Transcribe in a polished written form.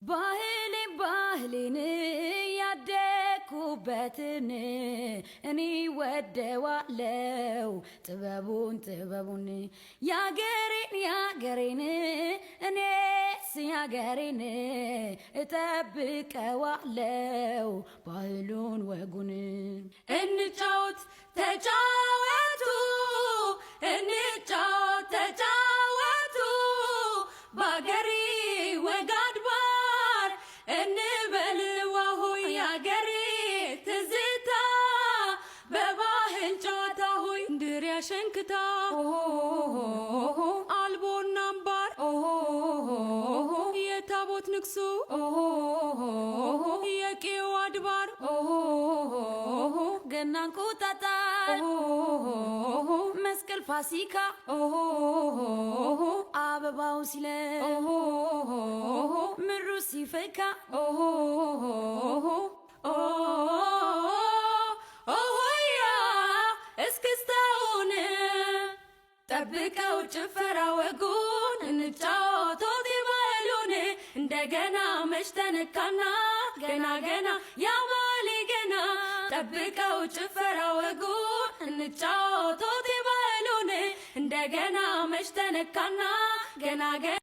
ባህሌን ያደኩበትን እኔ ወደዋለው ጥበቡን ያገሬን እኔስ ያገሬን እጠብቀዋለው ባህሉን ወጉን። እንጫወት ተጫወቱ እንጫወት ተጫወቱ ባገሬ ወግ አድባር እንበል ዋሆይ ያገሬ ትዝታ በባህል ጨዋታ ሆይ እንድሪያ ሸንክታ አልቦና አምባር የታቦት ንግሱ የቄው አድባር ገናን ቁጣጣር መስቀል ፋሲካ አበባው ሲለ ምሩ ሲፈካ ኦሆያ እስክስታውን ጠብቀው ጭፈራ ወጉን እንጫወት ባህሉን። እንደገና መች ተነካና ገና ያባሌ ገና ጠብቀው ጭፈራ ወጉን እንጫወት ባህሉን። እንደገና መች ተነካና ገና